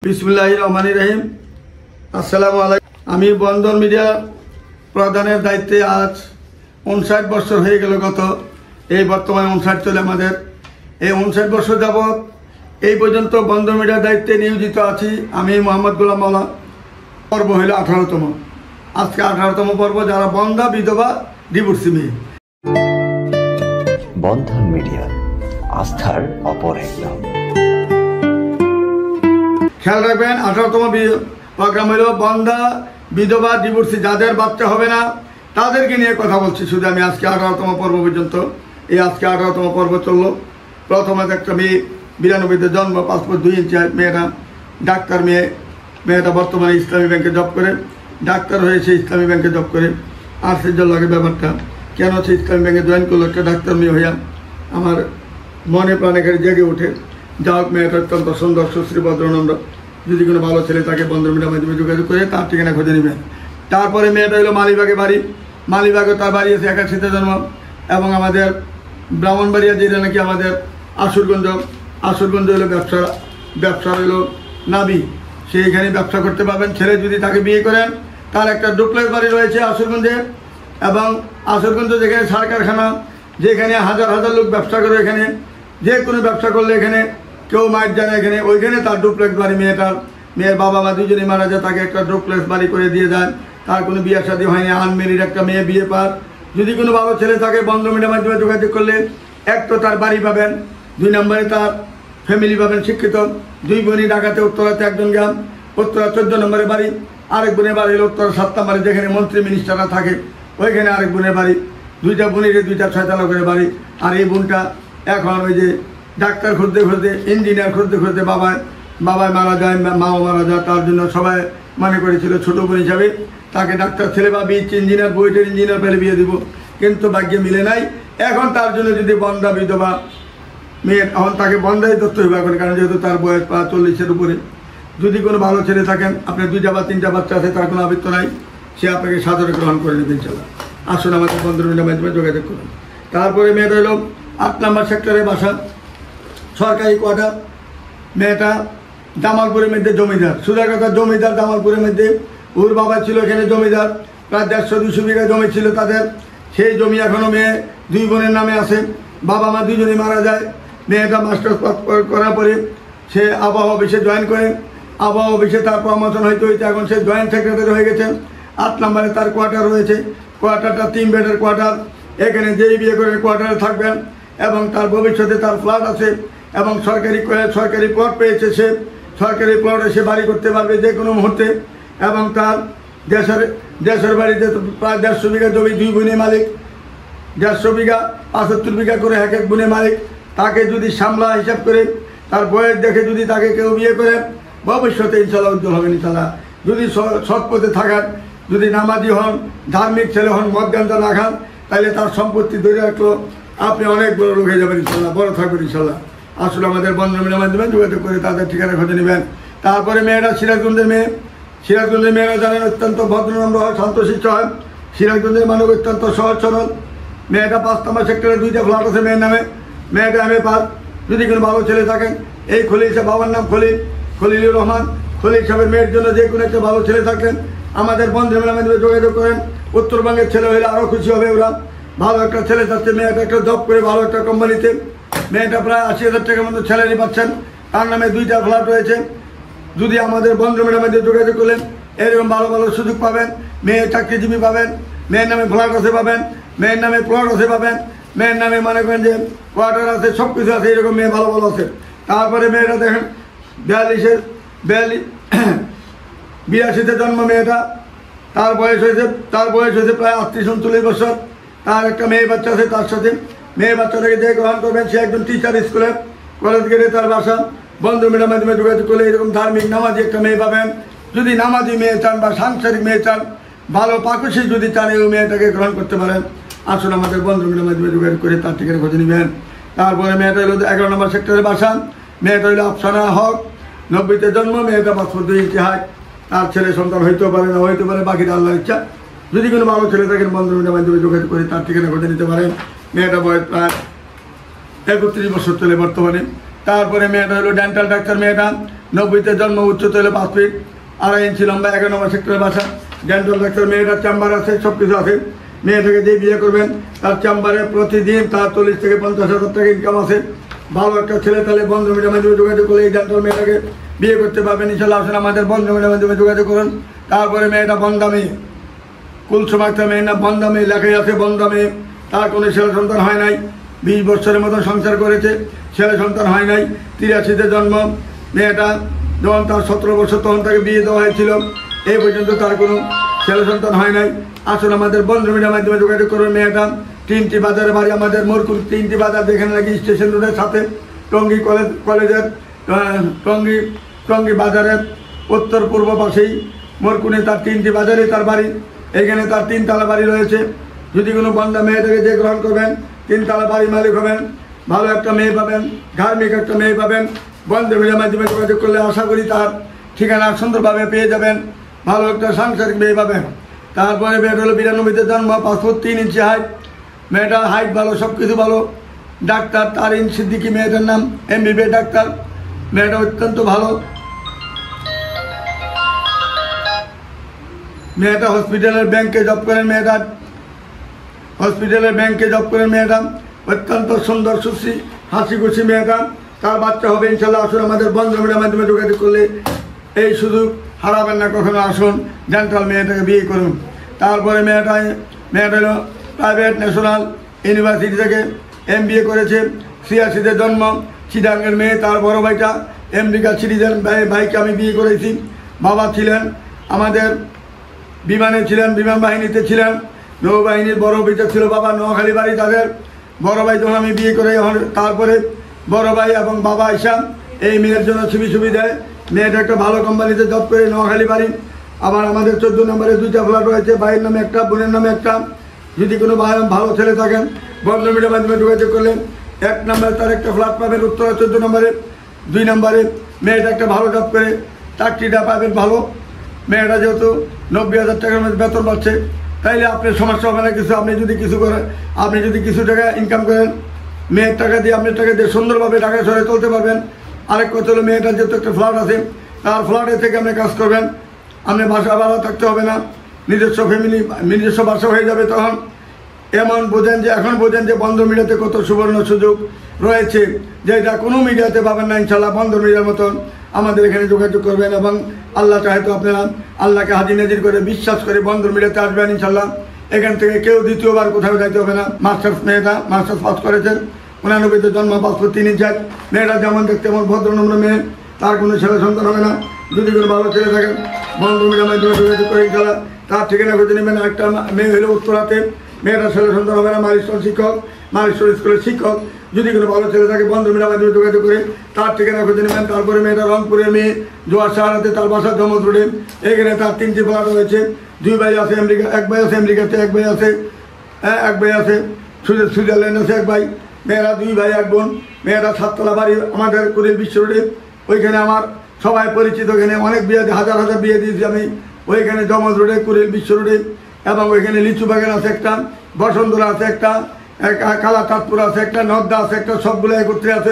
बिस्मिल्लाहिर्रहमानिर्रहीम अस्सलामु आलैकुम। आमी बंधन मीडिया प्रधानेर दायित्वे आज 59 बछर हये गेल। गत এই বর্তমানে 59 চলে আমাদের। এই 59 বছর যাবত এই পর্যন্ত বন্ধন মিডিয়ার দায়িত্বে নিয়োজিত আছি আমি মোহাম্মদ গোলাম মাওলা। পর্ব হলো 18তম। আজকে 18তম পর্ব, যারা বন্ধা বিধবা ডিভোর্সি মেয়ে। বন্ধন মিডিয়া, আস্থার অপর এক নাম। খেয়াল রাখবেন, 18তম প্রোগ্রাম হলো বন্ধা বিধবা ডিভোর্সি, যাদের বাচ্চা হবে না তাদেরকে নিয়ে কথা বলছি শুধু আমি। আজকে 18তম পর্ব পর্যন্ত এই আজকে 18তম পর্ব চললো। প্রথমে একটা মেয়ে 92তে জন্ম, 5 ফুট 2 ইঞ্চি, মেয়েটা ডাক্তার মেয়ে। মেয়েটা বর্তমানে ইসলামী ব্যাংকে জব করে, ডাক্তার হয়েছে ইসলামী ব্যাংকে জব করে। আশ্চর্য লাগে ব্যাপারটা, কেন সে ইসলামী ব্যাংকে জয়েন করলো একটা ডাক্তার মেয়ে হইয়া। আমার মনে প্রাণে করে জেগে ওঠে। যা হোক, মেয়েটা অত্যন্ত সুন্দর, সুশ্রী, ভদ্রনম্র। যদি কোনো ভালো ছেলে তাকে বন্ধন মিডিয়ার মাধ্যমে যোগাযোগ করে তার ঠিকানা খুঁজে নেবেন। তারপরে মেয়েটা হলো মালিবাগে বাড়ি। মালিবাগে তার বাড়ি আছে 81তে জন্ম, এবং আমাদের ব্রাহ্মণবাড়িয়া যেটা নাকি আমাদের আশুরগঞ্জ হলো ব্যবসা হলো নাবি, সে এখানে ব্যবসা করতে পারবেন। ছেলে যদি তাকে বিয়ে করেন, তার একটা ডুপ্লেক্স বাড়ি রয়েছে আশুরগঞ্জে, এবং আশুরগঞ্জ যেখানে সার কারখানা, যেখানে হাজার হাজার লোক ব্যবসা করে, এখানে যে কোনো ব্যবসা করলে এখানে কেউ মাইট জানে, এখানে ওইখানে তার ডুপ্লেক্স বাড়ি। মেয়ের বাবা মা দুজনেই মারা যায়, তাকে একটা ডুপ্লেক্স বাড়ি করে দিয়ে যায়। তার কোনো বিয়ে শাদী হয়নি, আনমেরিড একটা মেয়ে, বিয়ে পার। যদি কোনো ভালো ছেলে থাকে বন্ধন মিডিয়ার মাধ্যমে যোগাযোগ করলে এক তো তার বাড়ি পাবেন, 2 নম্বরে তার ফ্যামিলি পাবেন শিক্ষিত। 2 বোনই ঢাকাতে, উত্তরাতে একজন গ্রাম, উত্তরা 14 নম্বরে বাড়ি। আরেক বোনের বাড়ি হলো উত্তরা 7 নম্বরে, যেখানে মন্ত্রী মিনিস্টাররা থাকে, ওইখানে আরেক বোনের বাড়ি। 2টা বোনের 2টা 6 তলা করে বাড়ি। আর এই বোনটা এখন ওই যে ডাক্তার খুঁজতে খুঁজতে, ইঞ্জিনিয়ার খুঁজতে খুঁজতে বাবায় মারা যায়, মাও মারা যায়। তার জন্য সবাই মনে করেছিল ছোটো বোন হিসাবে তাকে ডাক্তার ছেলে বা ইঞ্জিনিয়ার, বইটের ইঞ্জিনিয়ার পেলে বিয়ে দিব, কিন্তু ভাগ্যে মিলে নাই। এখন তার জন্য যদি বন্ধা বিধবা মেয়ে, এখন তাকে বন্ধাই ধরতে হবে এখন, কারণ যেহেতু তার বয়স প্রায় 40-এর উপরে। যদি কোনো ভালো ছেলে থাকেন, আপনার 2টা বা 3টা বাচ্চা আছে, তার কোনো আবৃত্ত নাই, সে আপনাকে সাদরে গ্রহণ করে নেবেন। ইনশাআল্লাহ আসুন আমাদের বন্ধন মিডিয়ার মাধ্যমে যোগাযোগ করুন। তারপরে মেয়েটা হলো 8 নম্বর সেক্টরে বাসা, সরকারি কোয়ার্টার। মেয়েটা জামালপুরের মধ্যে জমিদার, সুদার কথা জমিদার জামালপুরের মধ্যে। ওর বাবা ছিল এখানে জমিদার, প্রায় 150-200 বিঘা জমি ছিল তাদের। সেই জমি এখনও মেয়ে 2 বোনের নামে আছে। বাবা মা দুজনেই মারা যায়। মেয়েটা মাস্টার্স করার পরে সে আবহাওয়া অফিসে জয়েন করে। আবহাওয়া অফিসে তার প্রমোশন হইতে এখন সে জয়েন্ট সেক্রেটারি হয়ে গেছে। 8 নম্বরে তার কোয়ার্টার রয়েছে। কোয়ার্টারটা 3 বেডের কোয়ার্টার। এখানে যেই বিয়ে করে কোয়ার্টারে থাকবেন, এবং তার ভবিষ্যতে তার ফ্ল্যাট আছে, এবং সরকারি প্লট পেয়েছে। সে সরকারি প্লটে সে বাড়ি করতে পারবে যে কোনো মুহূর্তে। এবং তার দেশের বাড়িতে প্রায় 150 বিঘা জমি, 2 বোনের মালিক। 150 বিঘা 75 বিঘা করে এক এক বোনের মালিক। তাকে যদি সামলা হিসাব করে, তার বয়স দেখে যদি তাকে কেউ বিয়ে করে, ভবিষ্যতে ইনশাল্লাহ উজ্জ্বল হবেন ইনশাল্লাহ। যদি সৎ পথে থাকেন, যদি নামাজি হন, ধার্মিক ছেলে হন, মদ গাঁজা না খান, তাহলে তার সম্পত্তি ধরে রাখলো আপনি অনেক বড় লোক হয়ে যাবেন ইনশাল্লাহ, বড় থাকবেন ইনশাল্লাহ। আসলে আমাদের বন্ধন মিডিয়ার মাধ্যমে যোগাযোগ করে তাদের ঠিকানা খুঁজে নেবেন। তারপরে মেয়েরা সিরাজগঞ্জের মেয়ে। সিরাজগঞ্জের মেয়েরা জানেন অত্যন্ত ভদ্রনম্র হয়, শান্তশিষ্ট হয়। সিরাজগঞ্জের মানুষ অত্যন্ত সহজ সরল। মেয়েটা 5 নম্বর সেক্টরে 2টা ফ্ল্যাট আছে মেয়ের নামে। মেয়েটা MA পাস। যদি কোনো ভালো ছেলে থাকেন, এই খলিল সাহেব, বাবার নাম খলিলুর রহমান, খলিল সাহেবের মেয়ের জন্য যে কোনো একটা ভালো ছেলে থাকেন আমাদের বন্ধন মিডিয়ার মাধ্যমে যোগাযোগ করেন। উত্তরবঙ্গের ছেলে হলে আরও খুশি হবে ওরা। ভালো একটা ছেলে থাকছে, মেয়েটা একটা জব করে ভালো একটা কোম্পানিতে। মেয়েটা প্রায় 80,000 টাকার মতো স্যালারি পাচ্ছেন। তার নামে 2টা ফ্ল্যাট রয়েছে। যদি আমাদের বন্ধন মিডিয়ার মধ্যে যোগাযোগ করলেন, এরকম ভালো ভালো সুযোগ পাবেন। মেয়ে চাকরিজীবী পাবেন, মেয়ের নামে ফ্ল্যাট আছে পাবেন, মেয়ের নামে প্লট আছে পাবেন, মেয়ের নামে মনে করেন যে কোয়ার্টার আছে, সব কিছু আছে, এরকম মেয়ে ভালো ভালো আছে। তারপরে মেয়েটা দেখেন 82-তে জন্ম মেয়েটা। তার বয়স হয়েছে প্রায় 38-39 বছর। তার একটা মেয়ে বাচ্চা আছে। তার সাথে মেয়ে বাচ্চাটাকে যে গ্রহণ করবেন, সে একজন টিচার, স্কুলের কলেজ গেলে তার বাসা। বন্ধন মিডিয়ার মাধ্যমে যোগাযোগ করলে এরকম ধার্মিক নামাজি একটা মেয়ে পাবেন। যদি নামাজি মেয়ে চান বা সাংসারিক মেয়ে চান, ভালো পাকুশি যদি চান, এই মেয়েটাকে গ্রহণ করতে পারেন। আসলে আমাদের বন্ধন মিডিয়ার মাধ্যমে যোগাযোগ করে তার ঠিকানা খুঁজে নেবেন। তারপরে মেয়েটা হলো 11 নম্বর সেক্টরের বাসা। মেয়েটা হলো আফসানা হক, 90-তে জন্ম। মেয়েটা 5 ফুট 2 ইঞ্চি হাইট। তার ছেলে সন্তান হইতেও পারে, না হইতে পারে, বাকিটা আল্লাহর ইচ্ছা। যদি কোনো ভালো ছেলে থাকেন বন্ধন মিডিয়ার মাধ্যমে যোগাযোগ করে তার ঠিকানা খুঁজে নিতে পারেন। মেয়েটা বয়স প্রায় 31 বছর চলে বর্তমানে। তারপরে মেয়েটা হলো ডেন্টাল ডাক্তার, মেয়েটা 90-তে জন্ম, উচ্চতা হলো 5 ফিট 2.5 ইঞ্চি লম্বা, 11 নম্বর সেক্টরের বাসা। ডেন্টাল ডাক্তার, মেয়েটার চেম্বার আছে, সব কিছু আছে। মেয়েটাকে যে বিয়ে করবেন তার চেম্বারে প্রতিদিন তার 40 থেকে 50,000 টাকা ইনকাম আছে। ভালো একটা ছেলে, তাহলে বন্ধু মিডিয়ার মাধ্যমে যোগাযোগ করলে এই ডেন্টাল মেয়েটাকে বিয়ে করতে পারবেন ইনশাল্লাহ। আসেন আমাদের বন্ধু মিডিয়ার মাধ্যমে যোগাযোগ করুন। তারপরে মেয়েটা বন্ধা মেয়ে, কুলসুম একটা মেয়ে না, বন্ধা মেয়ে লেখাই আছে, বন্ধা মেয়ে। তার কোনো ছেলে সন্তান হয় নাই, 20 বছরের মতন সংসার করেছে, ছেলে সন্তান হয় নাই। 83-তে জন্ম। মেয়েটা যখন তার 17 বছর তখন তাকে বিয়ে দেওয়া হয়েছিল, এই পর্যন্ত তার কোনো ছেলে সন্তান হয় নাই। আসলে আমাদের বন্ধু মিডিয়ার মাধ্যমে যোগাযোগ করুন। মেয়েটা 3টি বাজারে বাড়ি, আমাদের মোরকুল 3টি বাজার, যেখানে নাকি স্টেশন রোডের সাথে টঙ্গী কলেজের টঙ্গী বাজারের উত্তর পূর্ব পাশেই মোরকুনে তার 3টি বাজারে তার বাড়ি। এখানে তার 3 তলা বাড়ি রয়েছে। যদি কোনো বন্ধা মেয়েটাকে যে গ্রহণ করবেন 3 তলা বাড়ি মালিক হবেন, ভালো একটা মেয়ে পাবেন, ধার্মিক একটা মেয়ে পাবেন। বন্ধু মিডিয়ার মাধ্যমে যোগাযোগ করলে আশা করি তার ঠিকানা সুন্দরভাবে পেয়ে যাবেন, ভালো একটা সাংসারিক মেয়ে পাবেন। তারপরে মেয়েটা হলো 92-তে জন্ম, 5 ফুট 3 ইঞ্চি হাইট। মেয়েটার হাইট ভালো, সব কিছু ভালো। ডাক্তার তারিন সিদ্দিকী মেয়েটার নাম, MBBS ডাক্তার। মেয়েটা অত্যন্ত ভালো। মেয়েটা হসপিটালের ব্যাংকে জব করেন, মেয়েটা অত্যন্ত সুন্দর, সুশ্রী, হাসি খুশি মেয়েটা। তার বাচ্চা হবে ইনশাল্লাহ। আসুন আমাদের বন্ধু মিডিয়ার মাধ্যমে যোগাযোগ করলে এই সুযোগ হারাবেন না কখনো। আসুন ডেন্টাল মেয়েটাকে বিয়ে করুন। তারপরে মেয়েটা হলো প্রাইভেট ন্যাশনাল ইউনিভার্সিটি থেকে MBA করেছে, 86-তে জন্ম, চিটাঙ্গের মেয়ে। তার বড় ভাইটা আমেরিকা সিটিজেন, ভাইকে আমি বিয়ে করেছি। বাবা ছিলেন আমাদের বিমানে ছিলেন, বিমান বাহিনীতে ছিলেন, নৌবাহিনীর বড় অফিসার ছিল বাবা, নোয়াখালী বাড়ি তাদের। বড় ভাই যখন আমি বিয়ে করে, তারপরে বড় ভাই এবং বাবা ইসাম এই মেয়ের জন্য সুবি দেয়। মেয়েটা একটা ভালো কোম্পানিতে জব করে, নোয়াখালী বাড়ি। আবার আমাদের 14 নম্বরে 2টা ফ্ল্যাট রয়েছে, ভাইয়ের নামে একটা, বোনের নামে একটা। যদি কোনো ভালো ছেলে থাকেন বন্ধু মিডিয়ার মাধ্যমে যোগাযোগ করলে 1 নম্বরে তার একটা ফ্ল্যাট পাবেন, উত্তরা 14 নম্বরে। 2 নম্বরে মেয়েটা একটা ভালো জব করে, চাকরিটা পাবেন ভালো। মেয়েটা যেহেতু 90,000 টাকার মধ্যে বেতন পাচ্ছে, তাইলে আপনার সমস্যা হবে না কিছু। আপনি যদি কিছু করেন, আপনি যদি কিছু টাকা ইনকাম করেন, মেয়ের টাকা দিয়ে, আপনার টাকা দিয়ে সুন্দরভাবে টাকা সরে চলতে পারবেন। আরেক কথা হলো, মেয়েটার যেহেতু একটা ফ্ল্যাট আছে, তার ফ্ল্যাটে থেকে আপনি কাজ করবেন। আপনি বাসা ভাড়া থাকতে হবে না, নিজস্ব ফ্যামিলি, নিজস্ব বাসা হয়ে যাবে। তখন এমন এখন বোঝেন যে বন্ধ মিডিয়াতে কত সুবর্ণ সুযোগ রয়েছে, যেটা কোনো মিডিয়াতে পাবেন না ইনশাল্লাহ। বন্ধ মিডিয়ার মতন আমাদের এখানে যোগাযোগ করবেন, এবং আল্লাহ চাহে তো আপনারা আল্লাহকে হাজির নাজির করে বিশ্বাস করে বন্ধ মিডিয়াতে আসবেন ইনশাল্লাহ। এখান থেকে কেউ দ্বিতীয়বার কোথাও যাইতে হবে না। মাস্টার্স পাস করেছেন, 99-তে জন্ম, 5 ফুট 3 ইঞ্চি। মেয়েটা যেমন দেখতে তেমন ভদ্রনম্র মেয়ে, তার কোনো ছেলে সন্তান হবে না। যদি কোনো ভালো ছেলে থাকেন বন্ধু মিডিয়ার মাধ্যমে যোগাযোগ করে ইনশাল্লাহ তার ঠিকানা খুঁজে নেবেন। একটা মেয়ে হলো উত্তরাতে, মেয়েটা ছেলে সন্তান হবে না, মালিস্টন স্কুলের শিক্ষক। যদি কোনো ভালো ছেলে থাকে বন্ধু মিডিয়ার মাধ্যমে যোগাযোগ করে তার ঠিকানা খুঁজে নেবেন। তারপরে মেয়েটা রংপুরের মেয়ে, জোয়ার শাহরাতে, তার বাসা জমজ রোডে। এখানে তার 3টি ফ্ল্যাট রয়েছে। 2 ভাই আছে আমেরিকা, 1 ভাই আছে আমেরিকাতে, 1 ভাই আছে সুইজারল্যান্ড আছে, 1 ভাই। মেয়েরা 2 ভাই 1 বোন। মেয়েরা 7 তলা বাড়ি আমাদের কুড়িল বিশ্ব রোডে। ওইখানে আমার সবাই পরিচিত, ওখানে অনেক বিয়ে, হাজার বিয়ে দিয়েছি আমি ওইখানে জমজ রোডে, কুড়িল বিশ্ব রোডে। এবং ওইখানে লিচু বাগান আছে একটা, বসন্তরা আছে একটা, কালা চাঁদপুর আছে একটা, নদ্দা আছে একটা, সবগুলো একত্রে আছে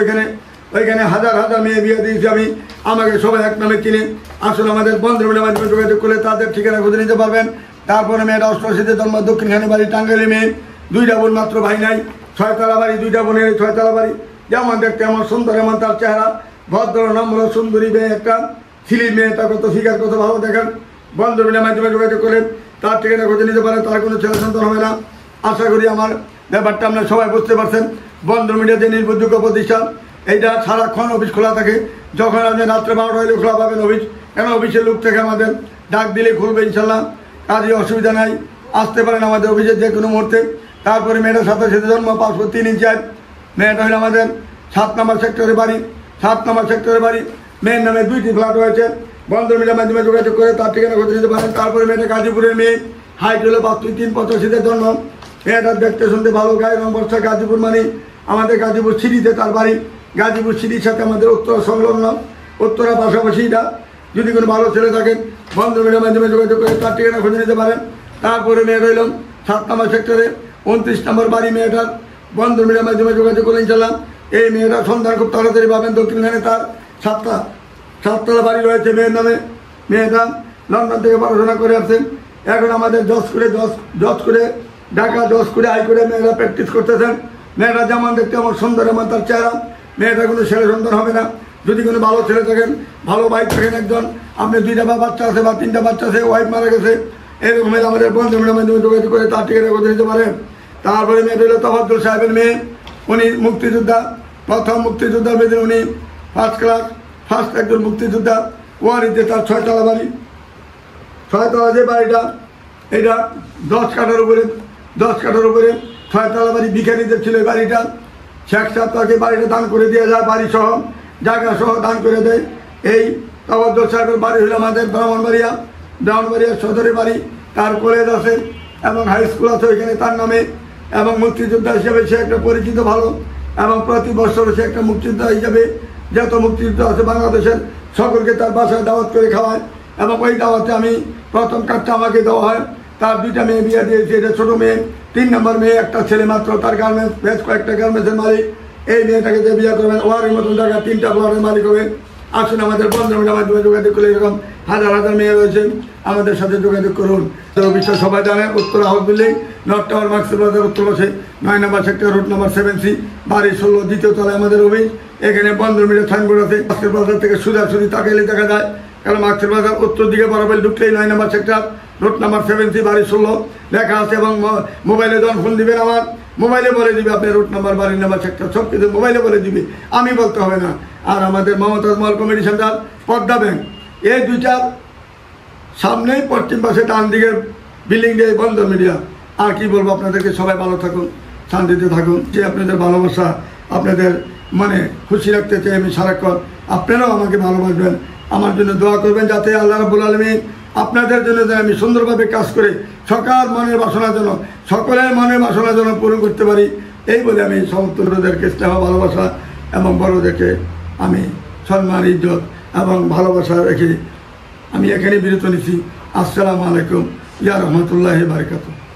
ওইখানে হাজার মেয়ে বিয়ে দিয়েছি আমি। আমাকে সবাই এক নামে চিনে। আসলে আমাদের বন্ধু মিডিয়ার মাধ্যমে যোগাযোগ করলে তাদের ঠিকানা খুঁজে নিতে পারবেন। তারপরে মেয়েটা 88-তে জন্ম, দক্ষিণখানি বাড়ি, টাঙ্গাইলি মেয়ে। 2টা বোন, মাত্র ভাই নাই। 6 তলা বাড়ি, 2টা বোনের 6 তলা বাড়ি। যেমন দেখতে এমন সুন্দর, এমন তার চেহারা, ভদ্র নম্র সুন্দরী মেয়ে একটা, ছিলির মেয়ে। তার কত ফিগার, কত ভালো দেখেন। বন্ধু মিডিয়ার মাধ্যমে যোগাযোগ করে তার ঠিকানা খুঁজে নিতে পারেন। তার কোনো ছেলে সন্তান হবে না। আশা করি আমার ব্যাপারটা আপনারা সবাই বুঝতে পারছেন। বন্ধু মিডিয়া যে নির্ভরযোগ্য প্রতিষ্ঠান, এইটা সারাক্ষণ অফিস খোলা থাকে। যখন আপনি রাত্রে 12টা হলে খোলা পাবেন অফিস, কেন অফিসের লোক থেকে আমাদের ডাক দিলে খুলবে ইনশাল্লাহ। কাজে অসুবিধা নাই, আসতে পারেন আমাদের অফিসে যে কোনো মুহূর্তে। তারপরে মেয়েটা 87-তে জন্ম, 5 ফুট 3 ইঞ্চি। মেয়েটা হলো আমাদের 7 নম্বর সেক্টরের বাড়ি। মেয়ের নামে 2টি ফ্ল্যাট রয়েছে। বন্ধু মিডিয়ার মাধ্যমে যোগাযোগ করে তার ঠিকানা খুঁজে নিতে পারেন। তারপরে মেয়েটা গাজীপুরের মেয়ে, হাইট হলো 5 ফুট 3, 85-তে জন্ম। মেয়েটা দেখতে শুনতে ভালো, গায়ে রং বর্ষা। গাজীপুর মানে আমাদের গাজীপুর সিটিতে তার বাড়ি। গাজীপুর সিটির সাথে আমাদের উত্তরা সংলগ্ন, উত্তরা পাশাপাশি। এটা যদি কোনো ভালো ছেলে থাকেন বন্ধু মিডিয়ার মাধ্যমে যোগাযোগ করে তার ঠিকানা খুঁজে নিতে পারেন। তারপরে মেয়ে রইল 7 নম্বর সেক্টরে 29 নম্বর বাড়ি মেয়েটার। বন্ধু মিডিয়ার মাধ্যমে যোগাযোগ করে ইনশাল্লাহ এই মেয়েটা সন্ধান খুব তাড়াতাড়ি পাবেন। দক্ষিণখানে তার সাততলা বাড়ি রয়েছে মেয়ের নামে। মেয়েটা লন্ডন থেকে পড়াশোনা করে আসছেন। এখন আমাদের জজ করে ঢাকা জজ করে হাই করে মেয়েরা প্র্যাকটিস করতেছেন। মেয়েটা যেমন দেখতে আমার সুন্দর, এমন তার চেহারা। মেয়েটা কোনো ছেলে সন্তান হবে না। যদি কোনো ভালো ছেলে থাকেন, ভালো ভাই থাকেন একজন, আপনি 2টা বাচ্চা আছে বা 3টা বাচ্চা আছে, ওয়াইফ মারা গেছে, এরকম হলে আমাদের বন্ধুদের মাধ্যমে যোগাযোগ করে তার টিকিটের কথা দিতে পারেন। তারপরে মেয়েটা হলো তফাজ্জল সাহেবের মেয়ে। উনি মুক্তিযোদ্ধা, প্রথম মুক্তিযোদ্ধা মেয়েদের উনি ফার্স্ট একজন মুক্তিযোদ্ধা। ওয়ারিতে তার 6তলা বাড়ি। 6তলা যে বাড়িটা, এটা 10 কাঠার উপরে 6তলা বাড়ি ভিখারিদের ছিল। এই বাড়িটা শেখ সাহেব তাকে বাড়িটা দান করে দিয়ে যায়, বাড়ি সহ জায়গা সহ দান করে দেয়। এই তফাজ্জল সাহেবের বাড়ি হলো আমাদের ব্রাহ্মণবাড়িয়া সদরের বাড়ি। তার কলেজ আছে এবং হাই স্কুল আছে ওইখানে তার নামে, এবং মুক্তিযোদ্ধা হিসেবে সে একটা পরিচিত ভালো, এবং প্রতি বছর সে একটা মুক্তিযোদ্ধা হিসেবে যত মুক্তিযুদ্ধ আছে বাংলাদেশের সকলকে তার বাসায় দাওয়াত করে খাওয়ায়। এবং ওই দাওয়াতে আমি প্রথম কার্ডটা আমাকে দেওয়া হয়। তার 2টা মেয়ে বিয়ে দিয়েছে। এটা ছোটো মেয়ে, 3 নম্বর মেয়ে, একটা ছেলে মাত্র। তার গার্মেন্টস বেশ কয়েকটা গার্মেন্টসের মালিক। এই মেয়েটাকে যে বিয়ে করবেন ওয়ারের মতন জায়গা 3টা ফ্লোরের মালিক হবে। আসুন আমাদের বন্ধুদের মাধ্যমে যোগাযোগ করে, এরকম হাজার মেয়ে রয়েছে, আমাদের সাথে যোগাযোগ করুন। অফিসটা সবাই জানেন, উত্তর আহত বিল্ডিং, নর্থ টাওয়ার, মার্কসের বাজার উত্তর পাশে 9 নম্বর সেক্টর, রুট নাম্বার 7C, বাড়ি 16, 2য় তলায় আমাদের অফিস। এখানে বন্ধুর মিলে সাইনবোর্ড আছে। মার্কসের বাজার থেকে সোজাসুজি তাকাইলে দেখা যায়, কারণ মার্কসের বাজার উত্তর দিকে বরাবর ঢুকলেই 9 নম্বর সেক্টর, রুট নাম্বার 7C, বাড়ি 16 লেখা আছে। এবং মোবাইলে যখন ফোন দিবেন আমার মোবাইলে বলে দিবে আপনার রুট নাম্বার, বাড়ির নাম্বার, সেক্টর সব কিছু মোবাইলে বলে দিবে, আমি বলতে হবে না। আর আমাদের Mumtaz Mahal committee centre, Padma bank, এই 2টার সামনেই পশ্চিম পাশে ডান দিকের বিল্ডিং দিয়ে বন্ধ মিডিয়া। আর কি বলবো আপনাদেরকে, সবাই ভালো থাকুন, শান্তিতে থাকুন। যে আপনাদের ভালোবাসা, আপনাদের মানে খুশি রাখতে চাই আমি সারাক্ষণ। আপনারাও আমাকে ভালোবাসবেন, আমার জন্য দোয়া করবেন, যাতে আল্লাহ রাব্বুল আলামিন আপনাদের জন্য যেন আমি সুন্দরভাবে কাজ করে সকলের মনের বাসনা যেন পূরণ করতে পারি। এই বলে আমি সমস্ত ছোটদেরকে স্নেহ, ভালোবাসা এবং বড়দেরকে আমি সম্মান, ইজ্জত এবং ভালোবাসা রেখে আমি এখানে বিরত নিচ্ছি। আসসালামু আলাইকুম ইয়া রাহমাতুল্লাহি বারাকাতুহু।